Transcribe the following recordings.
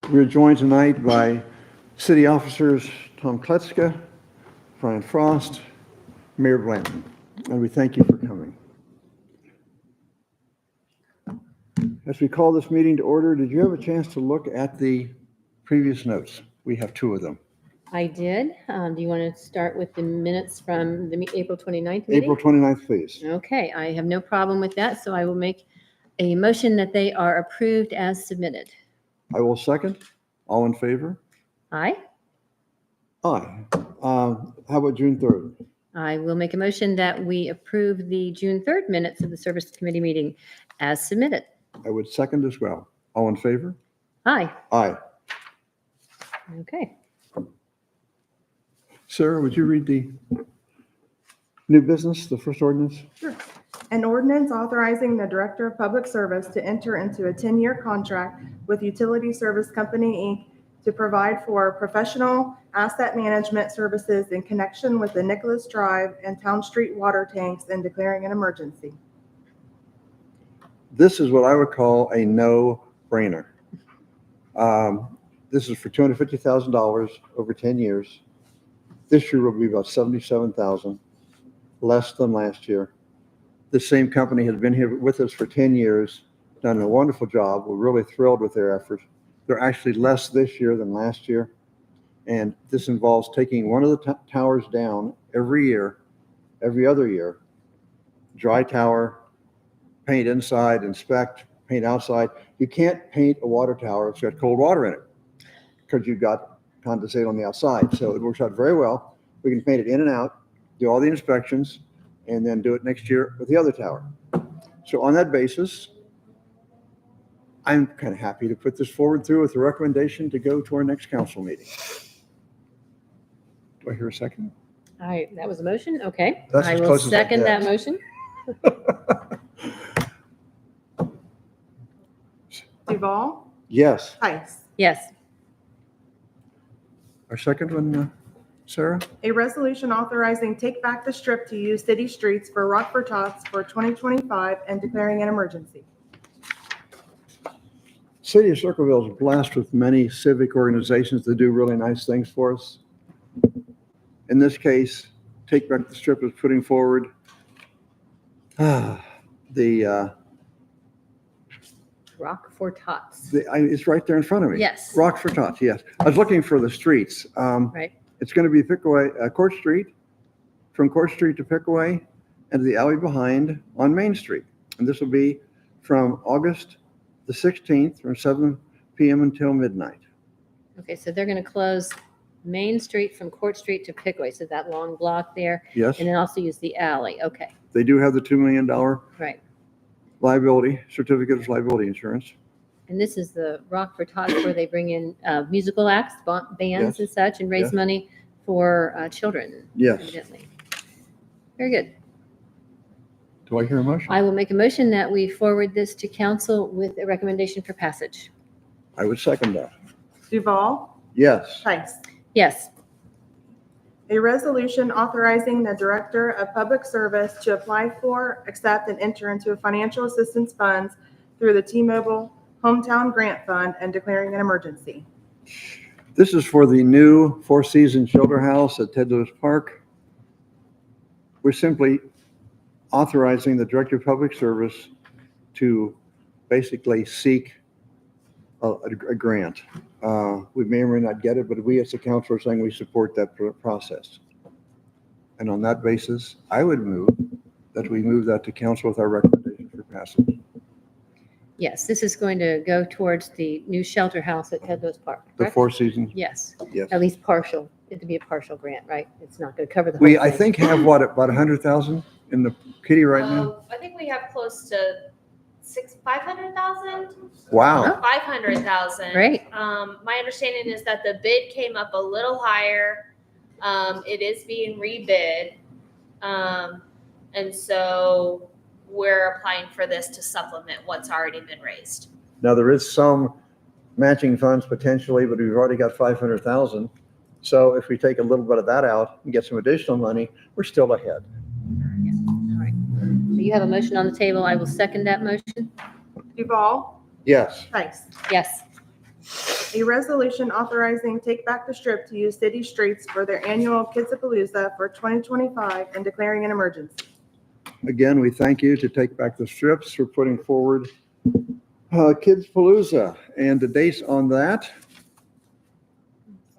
We are joined tonight by city officers Tom Kletzka, Brian Frost, Mayor Blanton, and we thank you for coming. As we call this meeting to order, did you have a chance to look at the previous notes? We have two of them. I did. Do you want to start with the minutes from the April 29th meeting? April 29th, please. Okay, I have no problem with that, so I will make a motion that they are approved as submitted. I will second. All in favor? Aye. Aye. How about June 3rd? I will make a motion that we approve the June 3rd minutes of the Service Committee meeting as submitted. I would second as well. All in favor? Aye. Aye. Okay. Sarah, would you read the new business, the first ordinance? Sure. An ordinance authorizing the Director of Public Service to enter into a 10-year contract with Utility Service Company, Inc. to provide for professional asset management services in connection with the Nicholas Drive and Town Street water tanks and declaring an emergency. This is what I would call a no-brainer. This is for $250,000 over 10 years. This year will be about $77,000, less than last year. This same company has been here with us for 10 years, done a wonderful job. We're really thrilled with their efforts. They're actually less this year than last year. And this involves taking one of the towers down every year, every other year, dry tower, paint inside, inspect, paint outside. You can't paint a water tower if it's got cold water in it because you've got condensate on the outside. So it works out very well. We can paint it in and out, do all the inspections, and then do it next year with the other tower. So on that basis, I'm kind of happy to put this forward through with a recommendation to go to our next council meeting. Do I hear a second? All right, that was a motion. Okay. That's I as will close as I second get. that motion. Duval, Yes. Heiss. Yes. Our second one, Sarah? A resolution authorizing Take Back the Strip to use city streets for Rockford Tots for 2025 and declaring an emergency. City of Circleville is blessed with many civic organizations that do really nice things for us. In this case, Take Back the Strip is putting forward Rock for Tots. it's right there in front of me. Yes. Rock for Tots, yes. I was looking for the streets. Right. It's going to be Pickaway, Court Street, from Court Street to Pickaway, and the alley behind on Main Street. And this will be from August the 16th from 7 p.m. until midnight. Okay, so they're going to close Main Street from Court Street to Pickaway, so that long block there, Yes, and then also use the alley. Okay, they do have the $2 million right. liability, certificate of liability insurance. And this is the Rock for Tots where they bring in musical acts, bands Yes. and such, and raise Yes. money for children, Yes. evidently. Very good. Do I hear a motion? I will make a motion that we forward this to council with a recommendation for passage. I would second that. Duval, Yes. Heiss. Yes. A resolution authorizing the Director of Public Service to apply for, accept, and enter into financial assistance funds through the T-Mobile Hometown Grant Fund and declaring an emergency. This is for the new Four Seasons Shelter House at Ted Lewis Park. We're simply authorizing the Director of Public Service to basically seek a grant. We may or may not get it, but we as a council are saying we support that process. And on that basis, I would move that we move that to council with our recommendation for passage. Yes, this is going to go towards the new shelter house at Ted Lewis Park. The correct? Four Seasons, Yes, yes. at least partial. It'd be a partial grant, right? It's not going to cover the whole thing. I think have what, about 100,000 in the kitty right now? I think we have close to 500,000. Wow. 500,000. Great. My understanding is that the bid came up a little higher. It is being rebid. And so we're applying for this to supplement what's already been raised. Now, there is some matching funds potentially, but we've already got 500,000. So if we take a little bit of that out and get some additional money, we're still ahead. All right. So you have a motion on the table. I will second that motion. Duval, Yes. Heiss. Yes. A resolution authorizing Take Back the Strip to use city streets for their annual Kidzapalooza for 2025 and declaring an emergency. Again, we thank you to Take Back the Strips for putting forward Kids Palooza. And the dates on that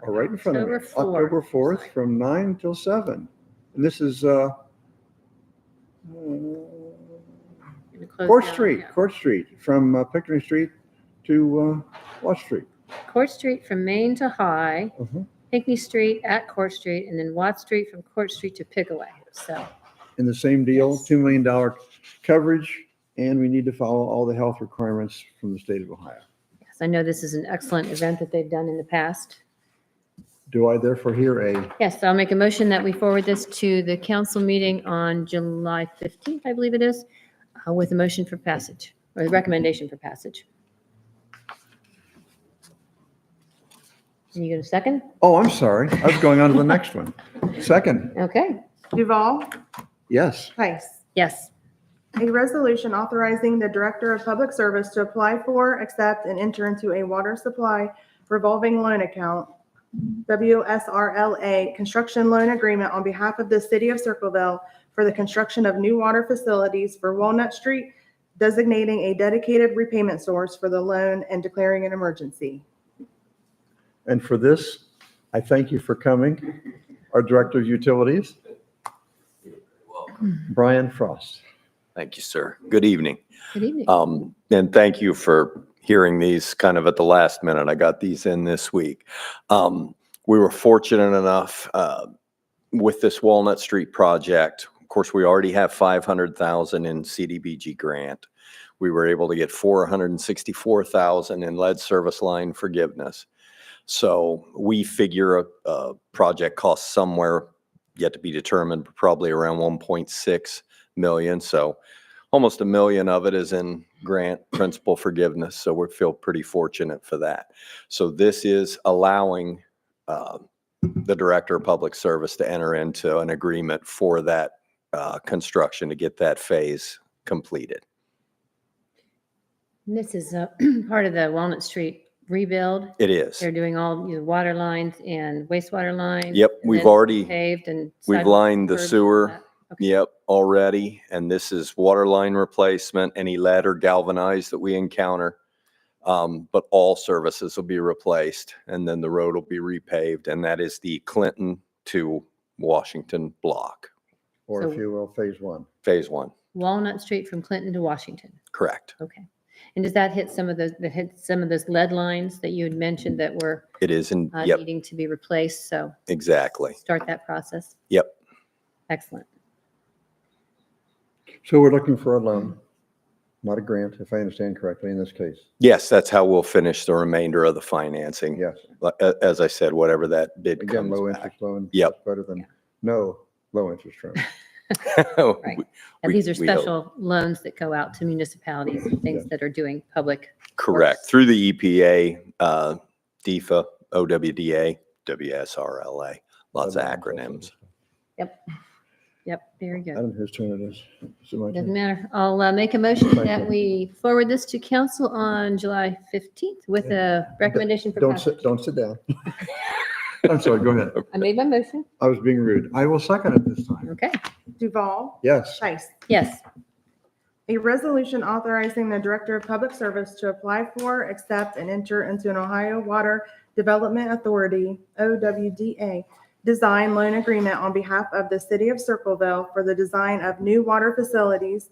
are right in front of me. October 4th. October 4th from 9 till 7. And this is Court Street, from Pickerington Street to Wash Street. Court Street from Main to High, Mhm. Pinckney Street at Court Street, and then Watt Street from Court Street to Pickaway. So, In the same deal, Yes. $2 million coverage, and we need to follow all the health requirements from the state of Ohio. yes, I know this is an excellent event that they've done in the past. Do I therefore hear a, Yes, I'll make a motion that we forward this to the council meeting on July 15th, I believe it is, with a motion for passage, or a recommendation for passage. Can you get a second? oh, I'm sorry, I was going on to the next one. Second, Okay, Duval, yes. Price. yes. A resolution authorizing the Director of Public Service to apply for, accept, and enter into a water supply revolving loan account, WSRLA, construction loan agreement on behalf of the City of Circleville for the construction of new water facilities for Walnut Street, designating a dedicated repayment source for the loan and declaring an emergency. And for this, I thank you for coming, our Director of Utilities, Brian Frost. Thank you, sir. Good evening. Good evening. And thank you for hearing these kind of at the last minute. I got these in this week. We were fortunate enough with this Walnut Street project. Of course, we already have 500,000 in CDBG grant. We were able to get 464,000 in lead service line forgiveness. So we figure a project costs somewhere yet to be determined, probably around 1.6 million. So almost $1 million of it is in grant principal forgiveness. So we feel pretty fortunate for that. So this is allowing the Director of Public Service to enter into an agreement for that construction to get that phase completed. And this is part of the Walnut Street rebuild. It is. They're doing all water lines and wastewater lines. Yep, and we've then already, paved and we've sidewalks, lined the curbs, all sewer. that. Okay. Yep, already. And this is water line replacement, any lead or galvanized that we encounter. But all services will be replaced and then the road will be repaved. And that is the Clinton to Washington block, Or So- if you will, phase 1. phase 1. Walnut Street from Clinton to Washington. Correct. Okay. And does that hit some of those, lead lines that you had mentioned that were It is in, yep, needing to be replaced? So exactly. start that process. Yep. Excellent. So we're looking for a loan, not a grant, if I understand correctly in this case. Yes, that's how we'll finish the remainder of the financing. Yes. As I said, whatever that bid Again, comes low back. interest loan. Yep. That's better than no low interest loan. Right. And these are We hope. special loans that go out to municipalities and things that are doing public. Correct. works. Through the EPA, DEFA, OWDA, WSRLA, lots of acronyms. Yep, very I good. don't know whose turn it is. Is it my Doesn't turn? matter. I'll make a motion Thank that you. we forward this to council on July 15th with a recommendation for Don't passage. sit, don't sit down. I'm sorry, go ahead. I made my motion. I was being rude. I will second it this time. Okay. Duval, Yes. Price. Yes. A resolution authorizing the Director of Public Service to apply for, accept, and enter into an Ohio Water Development Authority, OWDA, design loan agreement on behalf of the City of Circleville for the design of new water facilities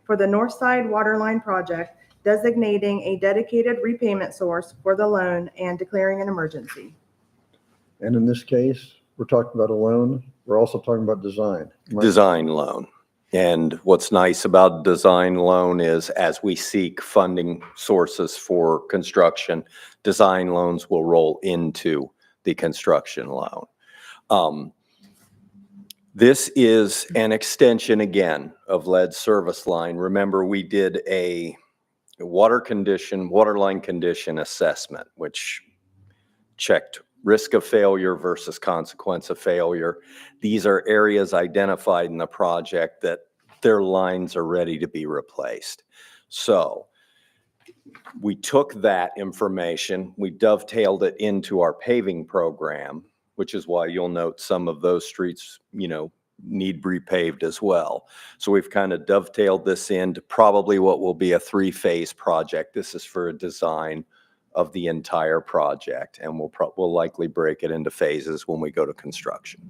for the North Side Water Line Project, designating a dedicated repayment source for the loan and declaring an emergency. And in this case, we're talking about a loan. We're also talking about design. Design loan. And what's nice about design loan is as we seek funding sources for construction, design loans will roll into the construction loan. This is an extension again of lead service line. Remember, we did a water line condition assessment, which checked risk of failure versus consequence of failure. These are areas identified in the project that their lines are ready to be replaced. So we took that information, we dovetailed it into our paving program, which is why you'll note some of those streets, need repaved as well. So we've kind of dovetailed this into probably what will be a 3-phase project. This is for a design of the entire project, and we'll likely break it into phases when we go to construction.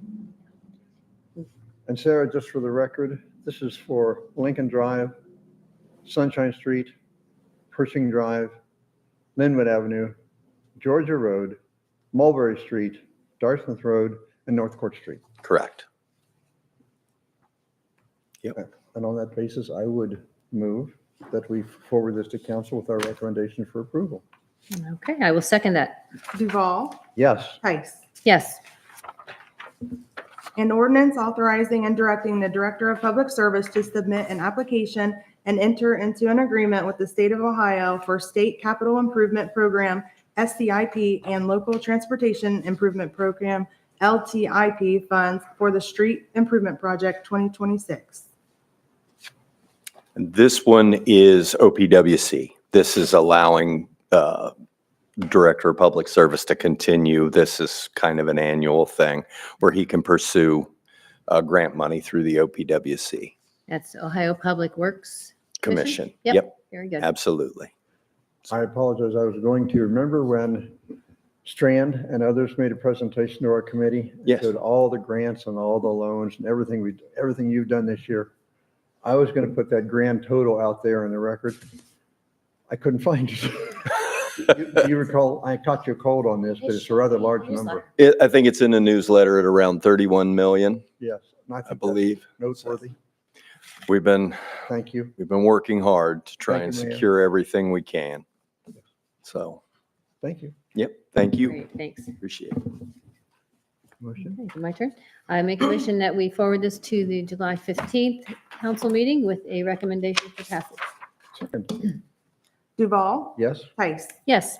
And Sarah, just for the record, this is for Lincoln Drive, Sunshine Street, Pershing Drive, Linwood Avenue, Georgia Road, Mulberry Street, Dartmouth Road, and North Court Street. Correct. And on that basis, I would move that we forward this to council with our recommendation for approval. Okay, I will second that. Duval, Yes. Tice. Yes. An ordinance authorizing and directing the Director of Public Service to submit an application and enter into an agreement with the state of Ohio for State Capital Improvement Program, SCIP, and Local Transportation Improvement Program, LTIP funds for the Street Improvement Project 2026. And this one is OPWC. This is allowing Director of Public Service to continue. This is kind of an annual thing where he can pursue grant money through the OPWC That's Ohio Public Works Commission. Yep. Very good. Absolutely. I apologize. I was going to remember when Strand and others made a presentation to our committee. and Yes. Showed all the grants and all the loans and everything you've done this year. I was going to put that grand total out there in the record. I couldn't find it. You recall, I caught you cold on this, but it's a rather large number. I think it's in the newsletter at around 31 million, Yes. And I think that's believe. noteworthy. We've been Thank you. working hard to try Thank and you, Mayor. secure everything we can. So, Thank you. yep, thank you. Great, thanks. Appreciate it. Motion. Okay, my turn. I make a motion that we forward this to the July 15th council meeting with a recommendation for passage. Second. Duval, Yes. Tice. Yes.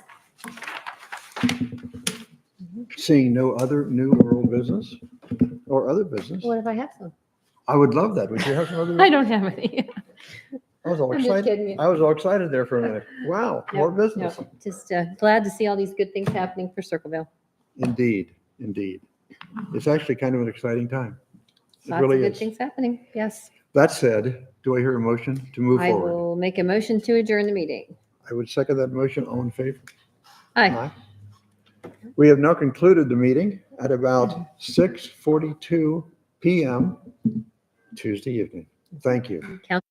Seeing no other new or old business or other business, What if I have some? I would love that. Would you have some other? I don't have any. I was all I'm just excited. kidding you. I was all excited there for a minute. Wow, more No, business. Just glad to see all these good things happening for Circleville. Indeed, indeed. It's actually kind of an exciting time. It Lots of really good is. things happening. Yes. That said, do I hear a motion to move I forward? will make a motion to adjourn the meeting. I would second that motion. All in favor? Aye. We have now concluded the meeting at about 6:42 PM Tuesday evening. Thank you. Council